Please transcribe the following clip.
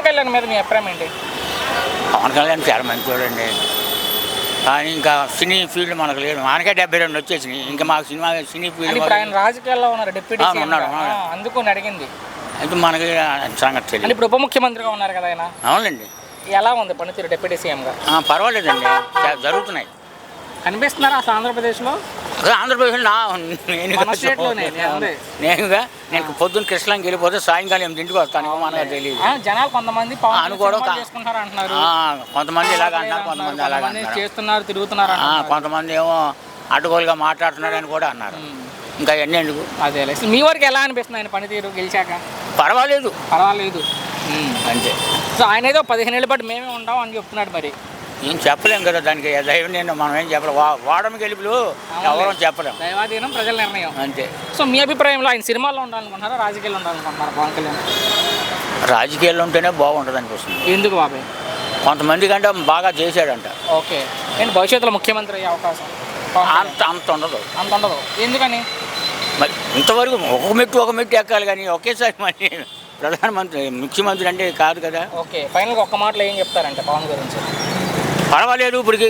కళ్యాణ్ మీద మీ అభిప్రాయం ఏంటి? పవన్ కళ్యాణ్ చాలా మంచి చూడండి, కానీ ఇంకా సినీ ఫీల్డ్ మనకు లేదు. మనకే 72 వచ్చేసినాయి, ఇంకా మాకు సినీ అంటే ఫీల్డ్ ఇప్పుడు ఆయన రాజకీయాల్లో ఉన్నారు, డిప్యూటీ సీఎం ఉన్నాడు. అందుకు అడిగింది. అయితే మనకి సంగతి అంటే తెలియదు. ఇప్పుడు ఉప ముఖ్యమంత్రిగా ఉన్నారు కదా ఆయన, అవునండి, ఎలా ఉంది పనితీరు డిప్యూటీ సీఎంగా? పర్వాలేదండి, జరుగుతున్నాయి. కనిపిస్తున్నారా అసలు ఆంధ్రప్రదేశ్లో? ఆంధ్రప్రదేశ్లో మన స్టేట్లోనే నేను పొద్దున్న కృష్ణకి వెళ్ళిపోతే సాయంకాలం 8ంటికి వస్తాను, మనకు తెలియదు. జనాలు కొంతమంది చేసుకుంటారు అంటున్నారు, కొంతమంది ఇలాగ అంటున్నారు, కొంతమంది అలాగ చేస్తున్నారు, తిరుగుతున్నారు, కొంతమంది ఏమో అడ్డగోలుగా మాట్లాడుతున్నారని కూడా అన్నారు. ఇంకా ఎన్ని ఎందుకు? అదే మీ వరకు ఎలా అనిపిస్తుంది ఆయన పనితీరు గెలిచాక? పర్వాలేదు అంతే. సో ఆయన ఏదో 15 ఏళ్ళ పాటు మేమే ఉంటాం అని చెప్తున్నాడు. మరి ఏం చెప్పలేం కదా దానికి, దైవం నేను మనం ఏం చెప్పలేం. వాడమి గెలుపులు ఎవరో చెప్పలేం, దైవాధీనం ప్రజల నిర్ణయం అంతే. సో మీ అభిప్రాయంలో ఆయన సినిమాల్లో ఉండాలనుకుంటున్నారా, రాజకీయాల్లో ఉండాలనుకుంటున్నారా పవన్ కళ్యాణ్? రాజకీయాల్లో ఉంటేనే బాగుంటుంది అనిపిస్తుంది. ఎందుకు బాబాయ్? కొంతమంది కంటే బాగా చేశాడంట. ఓకే, నేను భవిష్యత్తులో ముఖ్యమంత్రి అయ్యే అవకాశం అంత ఉండదు. ఎందుకని? మరి ఇంతవరకు ఒక మెట్టు ఎక్కాలి, కానీ ఒకేసారి మరి ప్రధానమంత్రి ముఖ్యమంత్రి అంటే కాదు కదా. ఓకే, ఫైనల్గా ఒక్క మాటలో ఏం చెప్తారంటే పవన్ గురించి? పర్వాలేదు ఇప్పటికి.